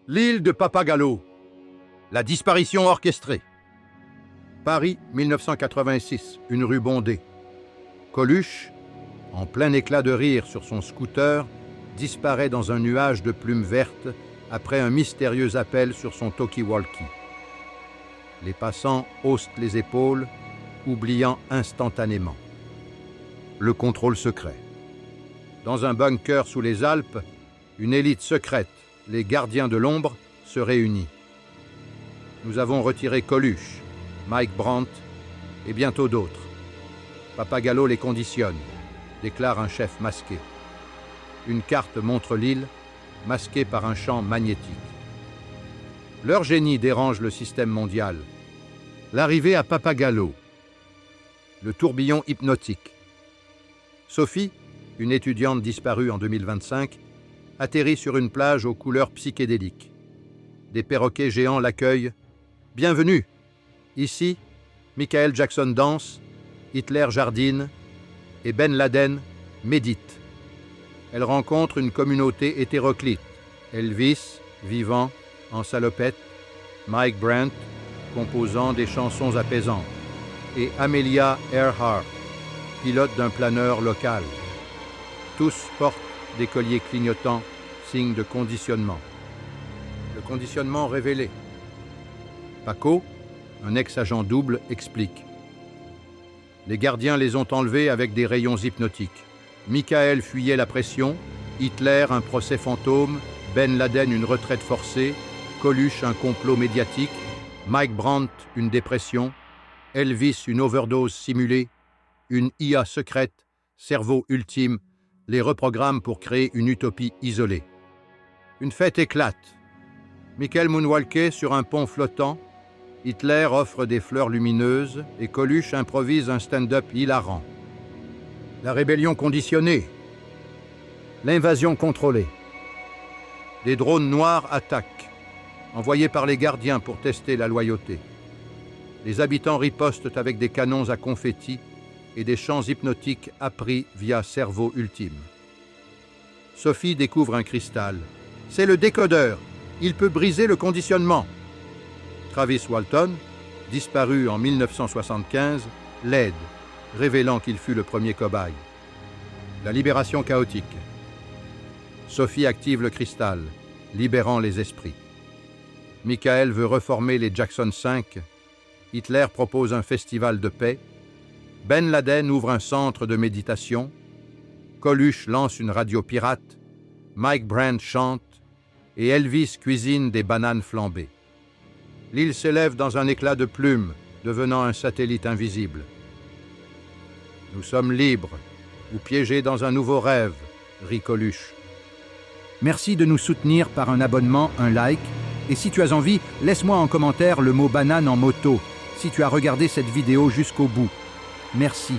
L'île de Papagallo. La disparition orchestrée. Paris, 1986, une rue bondée. Coluche, en plein éclat de rire sur son scooter, disparaît dans un nuage de plumes vertes après un mystérieux appel sur son talkie-walkie. Les passants haussent les épaules, oubliant instantanément. Le contrôle secret. Dans un bunker sous les Alpes, une élite secrète, les gardiens de l'ombre, se réunit. Nous avons retiré Coluche, Mike Brandt et bientôt d'autres. Papagallo les conditionne, déclare un chef masqué. Une carte montre l'île, masquée par un champ magnétique. Leur génie dérange le système mondial. L'arrivée à Papagallo. Le tourbillon hypnotique. Sophie, une étudiante disparue en 2025, atterrit sur une plage aux couleurs psychédéliques. Des perroquets géants l'accueillent. « Bienvenue ! Ici, Michael Jackson danse, Hitler jardine et Ben Laden médite. » Elle rencontre une communauté hétéroclite. Elvis, vivant, en salopette, Mike Brandt, composant des chansons apaisantes, et Amelia Earhart, pilote d'un planeur local. Tous portent des colliers clignotants, signe de conditionnement. Le conditionnement révélé. Paco, un ex-agent double, explique. Les gardiens les ont enlevés avec des rayons hypnotiques. Michael fuyait la pression, Hitler un procès fantôme, Ben Laden une retraite forcée, Coluche un complot médiatique, Mike Brandt une dépression, Elvis une overdose simulée, une IA secrète, cerveau ultime, les reprogramme pour créer une utopie isolée. Une fête éclate. Michael moonwalkait sur un pont flottant, Hitler offre des fleurs lumineuses et Coluche improvise un stand-up hilarant. La rébellion conditionnée. L'invasion contrôlée. Des drones noirs attaquent, envoyés par les gardiens pour tester la loyauté. Les habitants ripostent avec des canons à confettis et des chants hypnotiques appris via cerveau ultime. Sophie découvre un cristal. C'est le décodeur. Il peut briser le conditionnement. Travis Walton, disparu en 1975, l'aide, révélant qu'il fut le premier cobaye. La libération chaotique. Sophie active le cristal, libérant les esprits. Michael veut reformer les Jackson 5. Hitler propose un festival de paix. Ben Laden ouvre un centre de méditation. Coluche lance une radio pirate. Mike Brandt chante. Et Elvis cuisine des bananes flambées. L'île s'élève dans un éclat de plumes, devenant un satellite invisible. Nous sommes libres, ou piégés dans un nouveau rêve, rit Coluche. Merci de nous soutenir par un abonnement, un like, et si tu as envie, laisse-moi en commentaire le mot banane en moto, si tu as regardé cette vidéo jusqu'au bout. Merci.